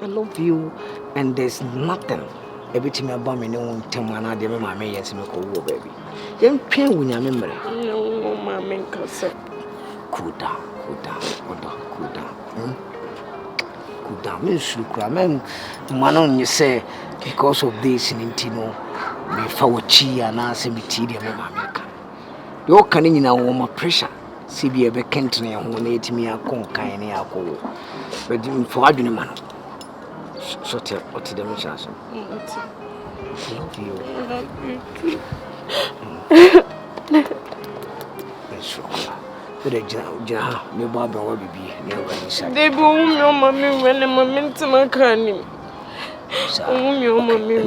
I love you, and there's nothing. Every time I bum in one time, I do my yes, me call baby. Then train when you remember. No, mamma, cassa. Cool down. Cool down. Miss Lucraman, Manon, you say, because of this in Intino, me fawachi and answer me tea, mamma. You're canning in our warmer pressure. See, be a becantry and who made me a conca any alcohol. But for arguing, man. So tell what to them, chance. I love you. I love you too. But I just, me Barbara will be never inside. They boom your mammy when a moment to my canning. Oh, your mammy.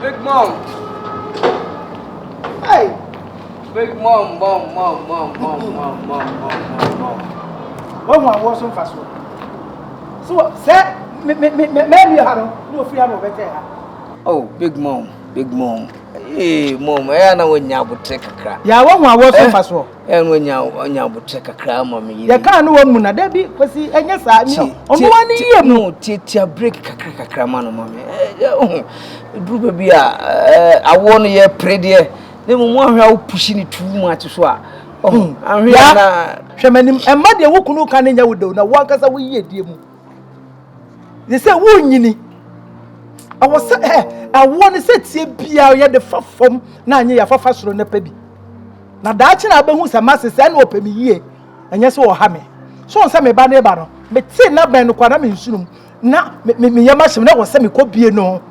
Big Mom. Hey. Big Mom. One wasn't fast. So, sir, maybe I don't know if you have a better. Oh, Big Mom. Hey, Mom, I know when you would take a crack. Yeah, one wasn't fast. And when you would take a crack, Mommy. You can't know Muna, Debbie, because he and yes, I know. Only 1 year, no, Tia break a crack, Cramano, Mommy. Druba Bia, I want you pretty. They won't help pushing it too much. Oh, I'm here. Shaman and Mother Wukuno Canada would do. Now, walk as a wee dear. They say, Woon, I want to set Pia the from 9 years for fast on the baby. Now, that's an album who's a master and open me ye, and yes, or hammy. So, some a banner battle, but say not by no quadam soon. Now, me, Yamas, never send me copy no.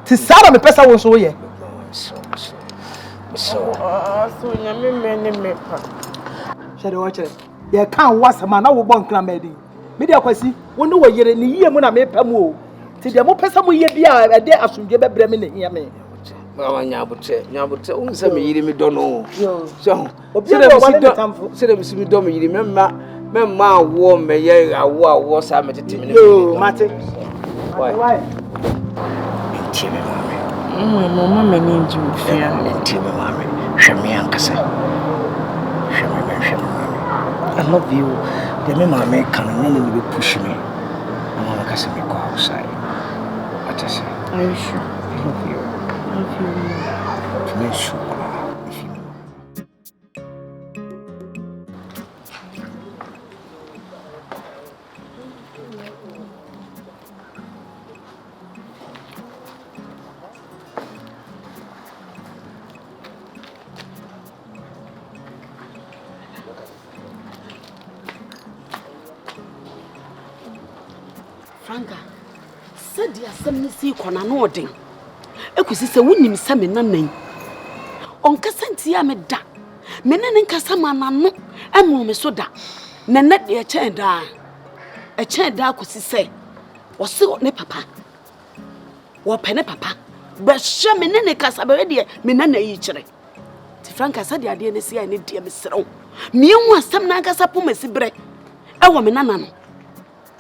Tis sad of a person was so ye. So, Nyamekye. Shadow watcher. You can't wash a man, I will bonk Clamedy. Media Quasi, one know what you're in the year when I made Pamu. Till the more person we be a day as you give a bremen here. Well, Nyabute, some me don't know. So, say them see me don't remember. Mamma warm me, I was a meditating. You, Martin. Why? Timmy, Mamma, may need you, fear. Timmy, Mammy. Shami Ankasa. I love you. The mamma can be pushing me. I'm going to go outside. What I say? Are you sure? I love you. To me, sure. Franka, said ya some see corner nodding. Ekusi se wunim same nanan. Onka santia me da. Menen nka sama nanu emu me so da. Nene de e chen da. E chen da kusi se. Wo se ne papa. Wo pe ne papa. Ba hye menen kasa ba de menen yi kire. Ti Franka said ya de ne se ya ne de me serew. Me hu asam na kasa po masibre. E wo me nana no.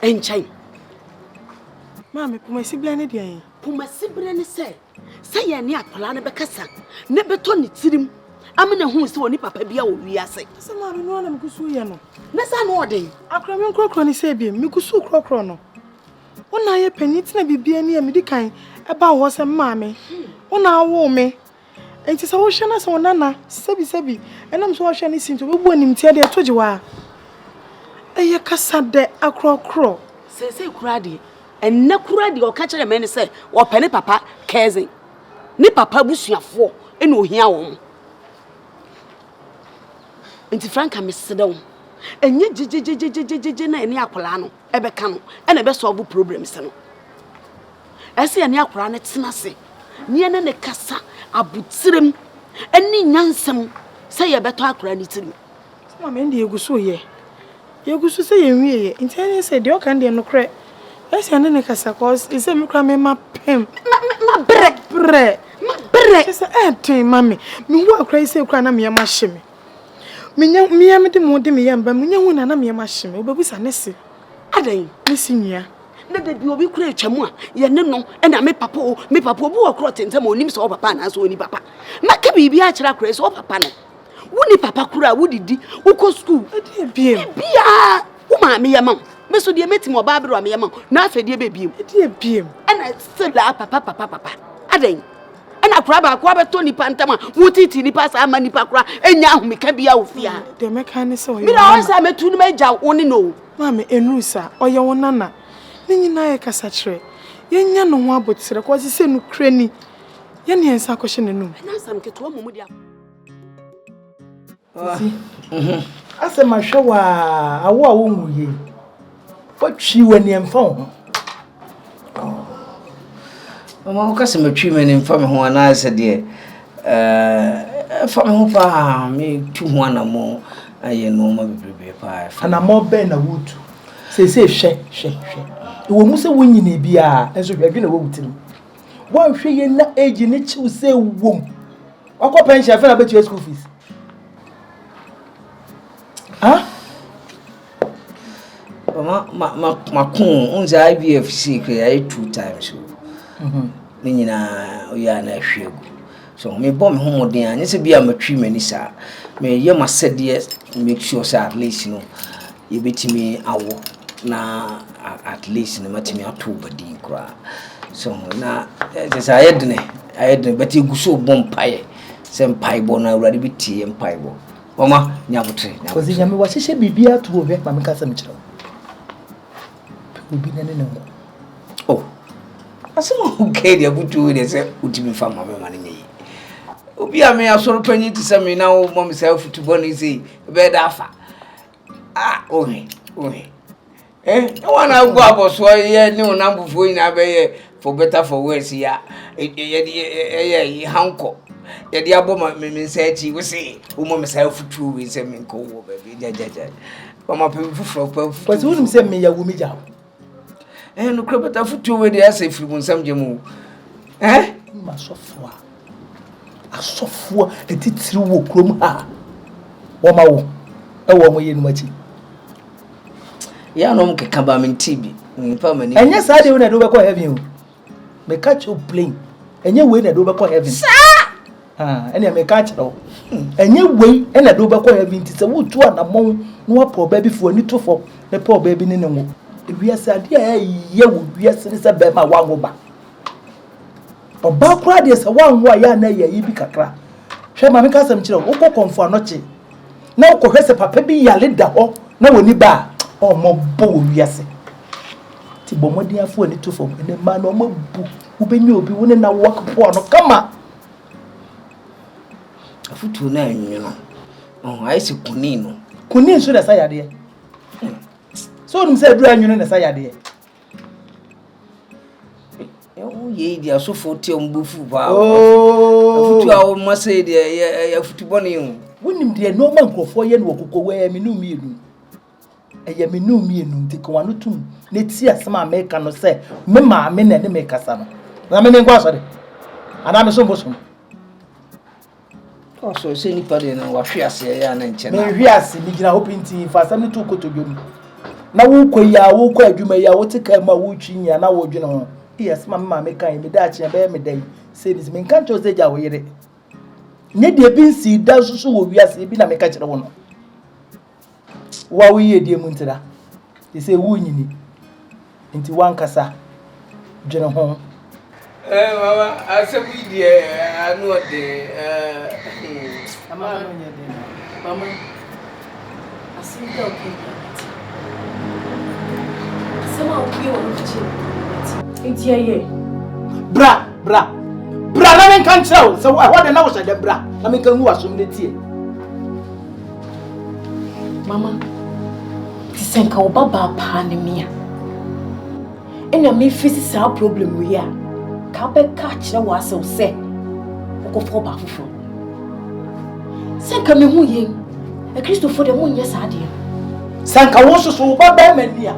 Enchen. Mami, pumasi blane dia. Pumasi blane say ya ni akola na bekasa. Ne beto ni tirim. Amena hu se woni papa bia wo wiase. Se mami no na mkusu ye no. Na sa no odin. Akra me krokro ni se bi mkusu krokro no. Wona ye paniti na bibia ni amidi kan e ba wo se mami. Wona wo me. Enti se wo hwe na se wona na sebi. Enam so wo hwe ni sinto be bu anim tie de tojiwa. Eye kasa de akrokro. Se kura de and na kura de o ka kire me ni se wo pe ni papa cousin ni papa busuafo e no hia wo nti Franka me sedaw enye jejejejejeje na ene akola no ebeka no ena be solve problems no ese ene akola ne tenase ne ne kasa abutirem eni nyansem se ye beto akola ne tirim mama ndi eguso ye yeguso se ye nwie nti ene se de o kan de no kre ese ene ne kasa cause ise me kra me ma pem ma bre ese ten mami me wo akra ise kra na me ma hye me miya me de mo de me yamba me nya hu na me ma hye me obebusa ne se adan ne sinua na de bi obi kura atwamu a ye ne no na me papa obi wo kura tentem onim so papa na so oni papa maka bibi a kira kura so papa no woni papa kura wodidi uko school e biem bia wo ma me yama me so de meti mo ba bro me yama na afedie be biem e biem na still papa adan na kura ba ko abeto nipa ntama wotiti nipa sa ama nipa kura enya ahumika bia ofia de meka ne se o me na won sa metu no meja woni no mama enusa oye wonana ni nyina ye kasa kire ye nya no ho abotire ko se no krani ye ne ensa ko hye nenum na sam keto mo dia ase ma hwe wa awo a wo nwuye watwi wani emfa ho mama ko kase matwi mani mfa me ho ana ase de fa me ho pa me tu ho ana mo aye no ma bebrebe pa ana mo be na wotu se hwe wo mu se wonyina bia enso hwadwe na wowutim wo hwe ye na age ne chiw se wom akọ pension fa na betu school fees ma kun unza IBFC kre 2 times ni nyina oya na hwegu so me bom ho modern anye se bia matwi mani sa me ye masede make sure say at least no ye betimi awo na at least no matimi ato badin kra so na just ayedne beti guso bom paye se mpai bo na awrade bitie mpai bo mama nyabotre kozi nyame wa hye bibia to hwe ma me kasa me kire obi na ne ngo oh asema okay dia butu de se utimi fama me mane nyi obi a me asoro panyi ti se me na wo mom se football ni sei be da afa ohe wana go aboso ye ni onambufo ina be ye for better for worse ya ye hanko ye dia boma me search we say wo mom se futu we se me ko wo be jajaja mama pe fufuro pa futu kozi wonum se me ya wo mi ja no krabata futu we dia se firi munsam jemu ma asofo etitiri wo krom ha wo ma wo wo mo ye numachi ya no mkeka ba mentibi mpa mani enye sa de we na do be ko heaven me catch you plane enye we na do be ko heaven ene me catch do enye we na do be ko heaven ti se wo tu anamon no apo ba bi fu ani to fo ne po ba bi ne ne wo wiase ade ye wo wiase ne se be ma wango ba oba kura de se wango ya na ye bi kakra hwe ma me ka sam kire wo ko konfo anoche na wo ko hwese papa bi yale da ho na woni ba o mo bo wiase ti bo modi afo ani to fo ne ma no mo bu wo benye obi wo ne na wo akpo no kama afutu na anyu no aisi kuni so da sayade so num se dura anyu no na sayade ye dia so 40 ombufu ba afutu a o mase de ya futu boni hu wonim de no man krofo ye no kokko we me no mienu eye me no mienu ti ko anu tum ne ti asema America no se me ma me na ne me kasa no na me ngwa so de ana me so mboso so se ni pade na wa hwiase ya na nche na me hwiase mi gina hopinti fa asam ni tu kotodwom na wo koya wo ko adwuma ya wo tika ma wo twinya na wo dwene ho yes mama me kan me da chia be me dai say this me kan cho say ja wo yire ne de bi nsi da susu wo wiase bi na me ka kire wo no wa wo ye de mu ntira they say wo nyini nti wan kasa dwene ho mama asabu die anu de mama no nya de mama asinta okay sama okay wo nchi Intiaye. Bra na men kan chao so what na wo shade bra na men kan hu asum ne tie Mama, tisenka obaba panemia. Enya me face sa problem we ya. Ka be catch na wa se go for ba fufu. Senka me hu yen. E Christopher de hu nya sa de. Sanka wo so wo ba ba mania.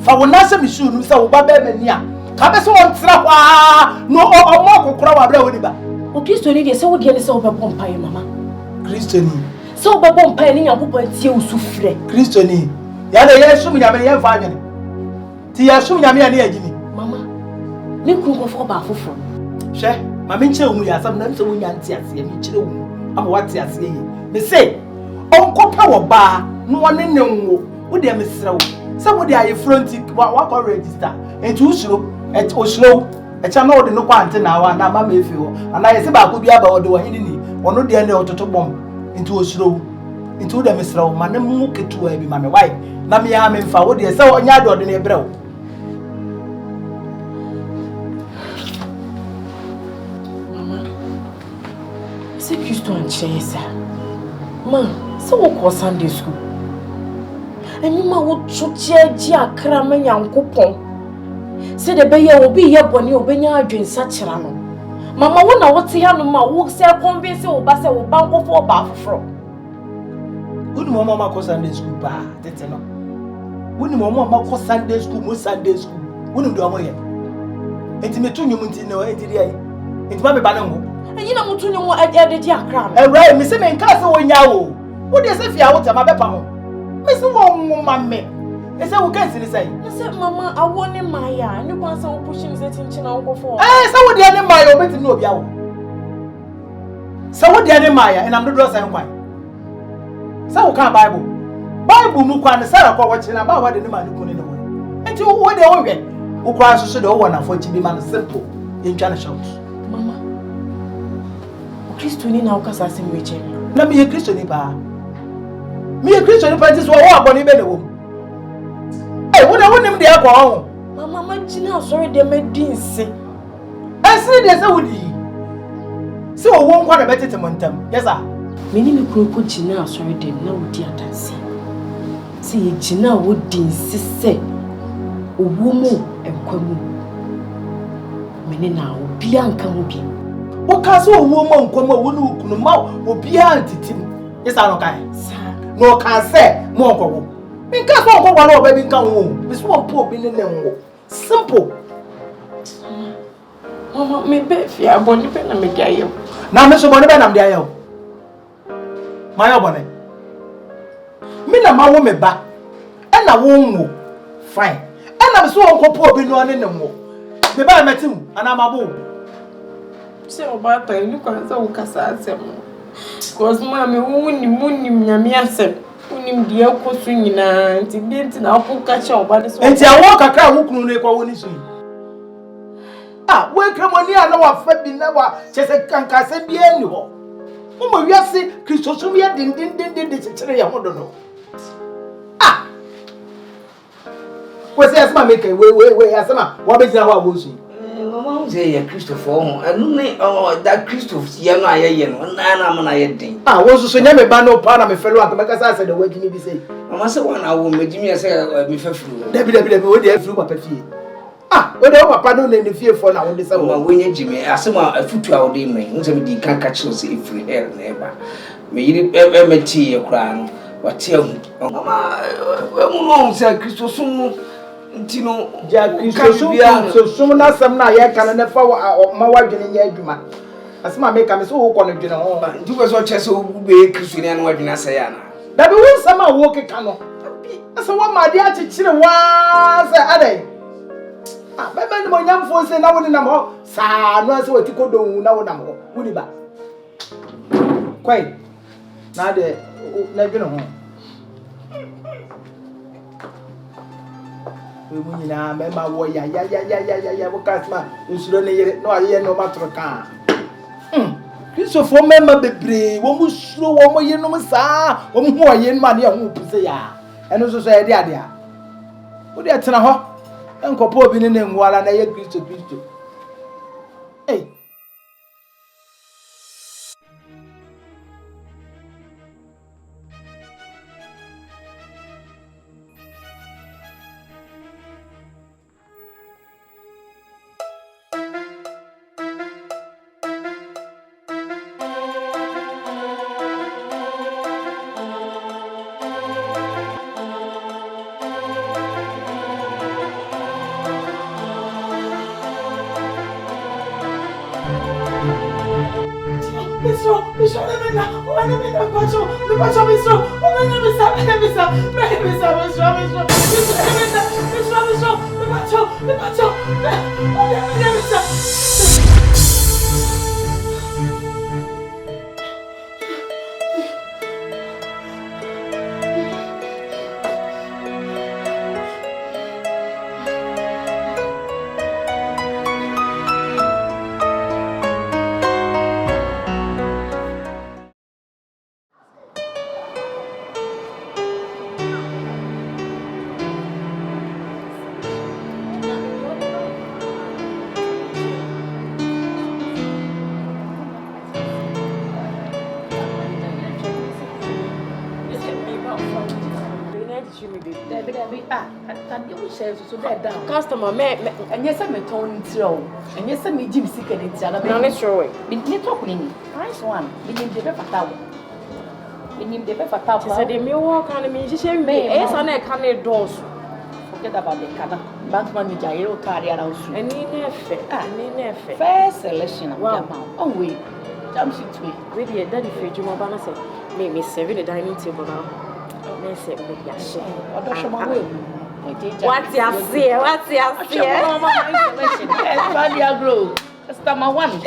Fa wo na se mi su nu se wo ba ba mania. Ka be so won tra kwa no omo kokora wa bra woni ba. O Christo ni de se wo de ne se wo be pompa ye mama. Christo ni. Se wo be pompa ye ni Yakobon tie usufre. Christo ni. Ya de Yesu mi nyame ye fa anwene. Ti Yesu mi nyame ya ne agimi. Mama. Ni ku go for ba fufu. Hwe, ma me nche wu ya sam na nche wu nya ntia se mi kire wu. Ama wate ase ye. Me say, onkopa wo ba no wone ne nwo. Wo de me sere wo. Se wo de aye fronti wa ko register. Enti usuro, osuro. Echa na wo de no kwa ante na wa na ma me efi ho. Ana ye se ba ko bi aba wo de wo hini ni. Wono de ne ototo bom. Enti osuro. Enti wo de me sere wo ma ne mu ketua bi ma me wai. Na me ya me mfa wo de se onya de ode ne ebre wo. Se Christo anchesa. Ma, se wo ko Sunday school. Eni ma wo tucheji akra ma Nyankopon. Se de be ye obi ye boni obenya adwensa kira no. Mama wo na wo te ha no ma wo se convince wo ba se wo banko fo ba afofro. Woni mo ma ko Sunday school ba tete no. Woni mo ma ko Sunday school mo Sunday school. Woni do amoye. Enti metu nyum nti no enti ri ai. Enti ma be ba na ngo. Enyi na mutu nyum ededi akra no. Ewra mi se me nka se wo nya wo. Wo de se fia wo tema be pa ho. Me se wo nwoma me. E se wo kan sini sai. Na se mama awo ne maya, ni kwan se wo push ni se tinchi na wo fo. Se wo de ne maya obeti no obi awo. Se wo de ne maya enam do sai kwan. Se wo kan Bible. Bible mu kwan se ra kwa wo chi na ba wa de ne ma ne kunu ne wo. Enti wo de wo hwe. Wo kwa so de wo na fo chi bi ma no simple. Yentwa na shout. Mama. O Christo ni na ukasa semweche. Na me ye Christo ni ba. Me ye Christo ni pa ti so wo aboni be ne wo. Wo na wonim de akwa ho. Mama ma gina sorry de medinse. Ese de se wodi. Se wo won kwa na betete montam. Yes sir. Meni me kuro gina sorry de na wodi adanse. Se ye gina wodi nsese. Owo mu enkwamu. Meni na obi anka mu bi. Wo ka se owo mu enkwamu wo ne kunu ma obi antitim. Yes sir no kai. Sir. No kan se mo nkwawo. Minka so nkwawo na oba bi nka wo. Me so po obi ne nwo. Simple. Mama me be fi aboni pe na me dia yo. Na me so boni be na me dia yo. Ma yo boni. Me na ma wo me ba. E na wo nwo. Fine. E na me so nkwapo obi no ne nwo. Me ba metim ana ma bo. Se oba ta ni kwa za ukasa asem. Cause mama wuni nyame asem. Unim die akosu nyina nti bi nti na akoka che oba de so. Enti awo kakra wo kunu ne kwa woni so. We kremoni ana wa fa bi na wa chese kanka se bi ani ho. Mo mo wiase Kristo so mi din de chechere ya hodo no. We say asma make we asma wa be jina wa wo so. Mama say ya Christopher ho anu ne that Christopher ye no aye no na mo na ye din. Wo so nya me ba no pa na me felo at me kasa say the wagimi bi say. Mama say one awo magimi say me fafuru. Dabi we dey afuru papa fie. We dey papa no na ne fie fo na wo dey say wo we nya jimi asema afutu a wo dey me nse me di kanka chiro say ifiri hair na eba. Me yiri emeti ye kura no wate ahu. Mama we mu no say Christopher no ntino ja Kristo so na sam na ye kan na fa ma wadwene nya adwuma asema make am so wo kɔ no dwene ho nti ko so chese wo be Kristo ne wadwene asaya na da be wo sam a wo keka no asa wo ma de akyekire wa say adai be ni mo nyamfo say na wo ni nam ho saa no asa wati kodon na wo nam ho wuni ba kwai na de na dwene ho we munina me ma wo ya wo kasma usuro ne yere no aye no matroka Christopher member bebre wo musuro wo mo ye no saa wo mu ho ye no ma ne ho puse ya eno so so ye de ade a wo de tena ho enkopo obi ne nwala na ye Kristo Customer, and yes, I'm a tone throw. And yes, I'm a gypsy can eat other. No, let's show it. We need talking. Price one. We need the pepper tower. We need the pepper tower. She said, the meal walk on the musician may. Yes, on a canny doors. Forget about the canna. Bank manager, you'll carry around. And in first selection. Wow. Oh, wait. Jump sheet way. With your daddy for you, Mabana said, make me serve the dining table now. I said, make your share. What's your fear? What's your fear? Customer one.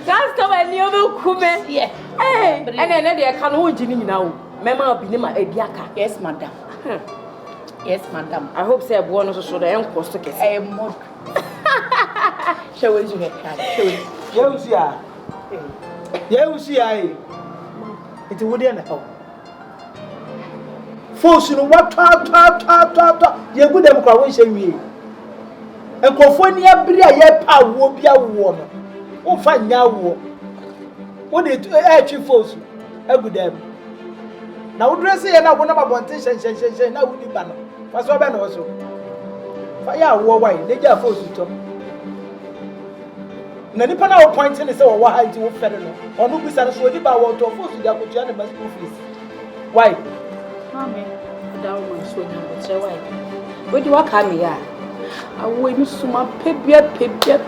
Customer, you will come. Yeah. Hey, and then they can't hold you now. Member of Binima Ediaka. Yes, madam. Yes, madam. I hope they have one also so the young cost. I am more. Show us you have. You see, I. It wouldn't help. Force, you know what? You're good at Croatian me. And California, Bria, power will be a woman. Oh, fine now. What did you actually force? A good them. Now, dressing and I want about attention, now we ban. That's what I also. Fire, why? They just force you to. Nanipa na point ni say wo ha nti wo fere no onu bisa no so odi ba wo to force dia ko tia na mas office why mama da wo man so nya ko tre why we di waka me ya awo emi suma pebia nya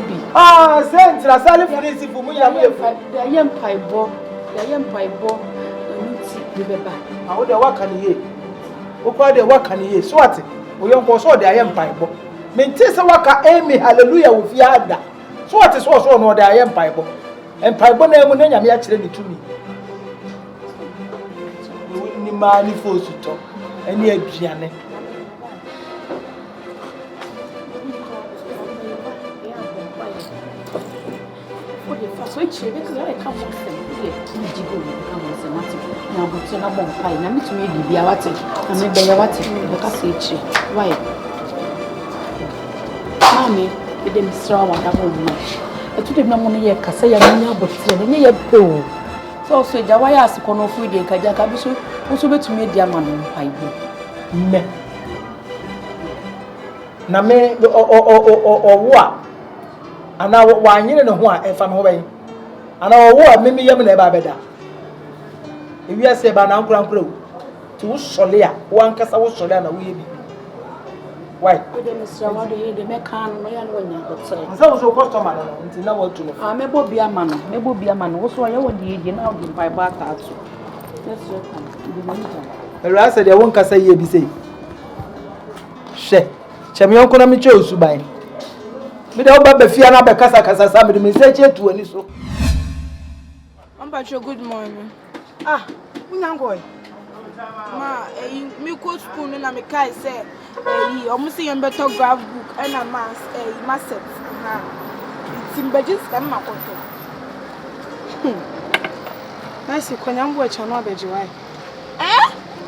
bi sentra sale finisi fu mu ya mu efu ya yem paibo nti bi beba awo de waka ni ye wo kwa de waka ni ye so ate wo yonko so de ayem paibo Mente se waka emi hallelujah wo fi ada so what is so no da ayem paibo empaibo na emu na nyame ya kire ni tumi ni mani fosu to eni aduane for the first way chire because I come from them ni jigo ni come from mati na go na bon pai na mitumi bibia wate na me be ya wate be ka se chi why Mami, we dem straw wada home no. Etu dem na mo ne ye kasa ya nya abotire ne ye po. So ja why as kono fu de kaja ka bi so betumi dia ma no mpaibo. Me. Na me wo a ana wa anyere ne ho a efa no ho bai. Ana wo a me yam na e ba beda. Ewi ase ba na nkura o. Ti wo sole a wo ankasa wo sole na wo ye bi. Why? We dem straw wada he de me kan no ya no nya abotire. Nsa so customer no nti na wo tu no. Me bo bia ma no. Wo so ya wo de ye na wo de mpaibo atatu. Let's go. Era said they won't say ye be say. She. Chemi onko na me che osuban. Me de oba be fia na be kasa sa me say che tu ani so. Good morning. Unyangoy. Ma, me go school na me kai say almost say better graph book and a mass set. It's in budget can ma koto. Nice kwanyambo chano abeji why?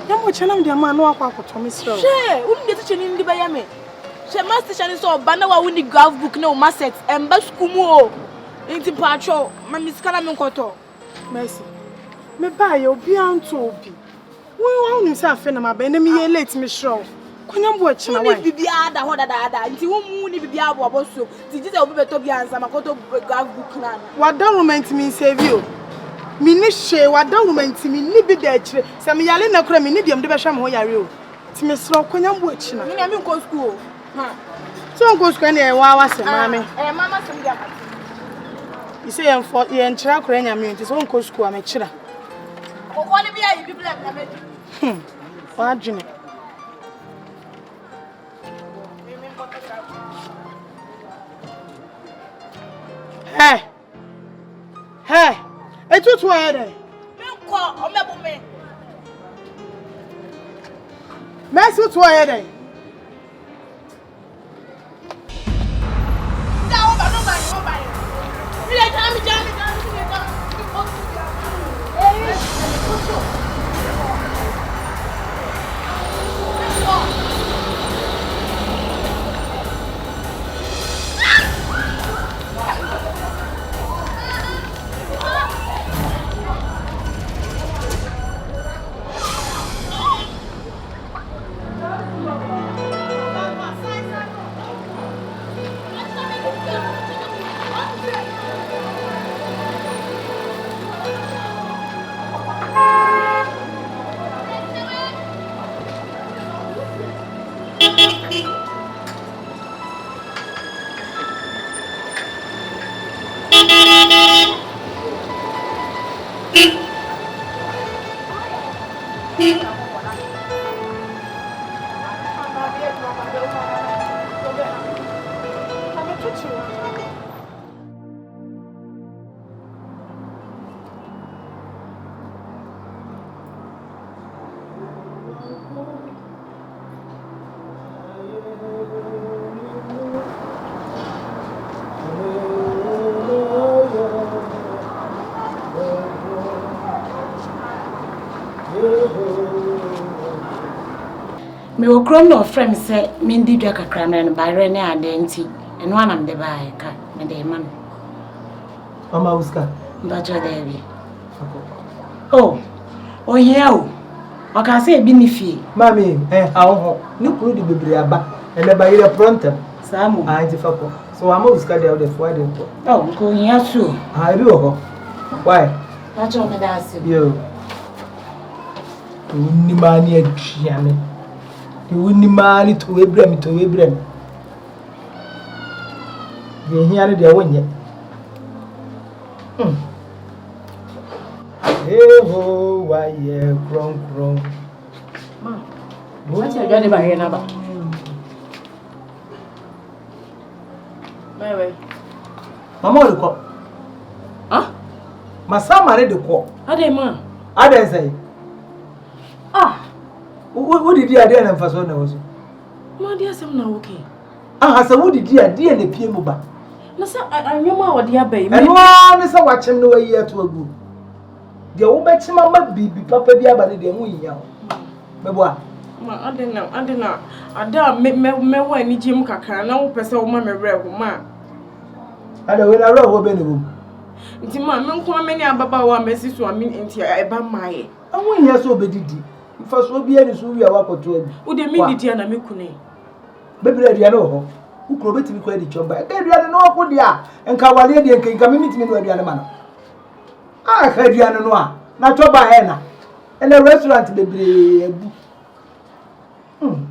Yambo chana ndi ama no akwa koto misro. She, uni de teacher ndi ba ya me. She master teacher so bana wa uni graph book na o mass set emba school mu o. Nti pacho, ma miskana me koto. Mercy. Me ba ye obi anto obi. Wo unu se afa na ma ba na me ye late me sure. Kwanyambo chana why? Uni bibia da ho da. Nti wo mu ni bibia abo so. Ti jise obi beto bi ansa makoto graph book na. Wada moment me save you. Mini she wada moment me ni bi da akire. Se me yale na kura me ni biam de be hwa me ho yare o. Ti me sro kwanyambo china. Me na me go school o. So go school na e wa se mama. Mama sem dia. You say I'm for you and Chira Korean mean so on school am Chira. Kokoni bi ayi people na me. What dream? Hey. Hey. Etu to aye dey. Me ko o me bu me. Mesu to aye dey. Da o ba no ba no ba. Mi le jam mi jam. Me wo krom no frame say me ndi dwa kakra na ba re ne ade nti eno anam de ba ka me de man Mama Uska. ba jo de bi oh here o maka say bi ni fie Mami, awo ni kuru di bebre aba. Ele ba yire pronto. samu Anti fako. So Mama Uska de the for dem ko. oh ko here so Ebi wo ho. Why? ba jo me da se Yo. Ni mani aduane. Ni mani to ebrem to ebrem. Ye hia ne de wonye. Eho wa ye kron. ma what you gonna ba here na ba bye. Mama o de ko. Ah Masama re de ko. ade ma Ade say. ah Wo didi ade na mfaso na wo so. ma dia sem na okay Asa wo didi ade na pie mu ba. na sa anwoma wo dia bai me Eno ne sa wachem no wayi ato agu. De wo bechima ma bibi papa bi aba ne de hu yiya ho. Mebo a. Ma adena ada me wa ni jim kakra na wo pese wo ma me re ho ma. Ada we na ro ho be ne bo. Nti ma me nko ameni ababa wa mesi so ami nti e ba maaye. Awu yiya so obedidi. Mfaso bi ani so wi a wakoto agu. Wo de me didi na me kune. Bebere aduane ho. Ukro betimi kwa di chomba. Ka aduane no ko dia. Enka wale de enka me mitimi no aduane ma no. Ah ka aduane no a. Na choba he na. Ene restaurant bebere abu.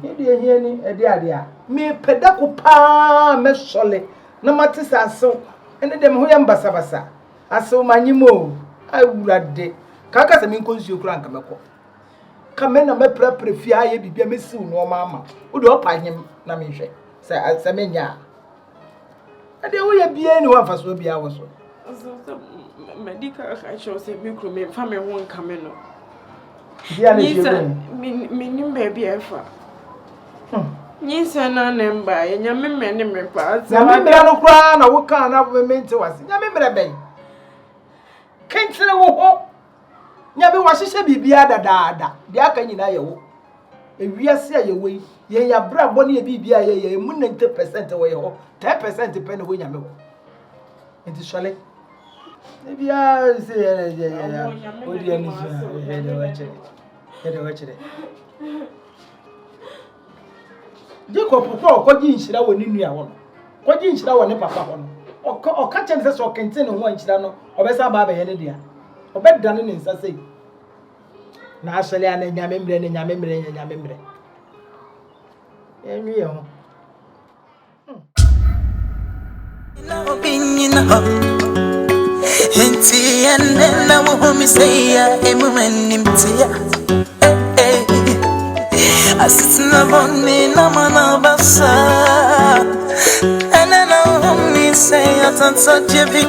Ede ehie ni ede ade a. Me pedako pa me sole. Na matisa aso. Ene dem ho yam basa. Aso manyimo. Awurade. Kaka se me nkonsuo kura nka meko. Kame na me prepare fi aye bibia mesiw no ma. Wo de opanyem na me hwe. Sa menya. Ade wo ye bia ni wa faso bia wo so. Medical ka show say me kro me fa me ho nka me no. Bia na je me nim ba bia fa. Nyinsa na nemba ye nyame me ne me pa. Na me mra no kra na wo kan na wo me nti wase. Nyame mra ben. Kentre wo ho. Nyame wa hihye bibia dadaada. De aka nyina ye wo. Ewiase a ye wo ye ya bra bo ne bibia ye mu 90% wo ye ho. 10% pe na wo nyame wo. Nti swale. Bibia se ya. Odi ani so. He de wa chere. Jacob ko ji nhyira wɔ ne nua hɔ no. Ko ji nhyira wɔ ne papa hɔ no. Ɔka kyɛn sɛ so kente ne ho nhyira no, ɔbɛsa ba abɛyɛ ne dia. Ɔbɛdane ne nsa sei. Na ahyɛle ana nyame mmerɛ. Enwi yɛ ho. and then I will me say, a woman named Tia. I sit in the morning, I'm on a bus. And then I will me say, I don't touch your big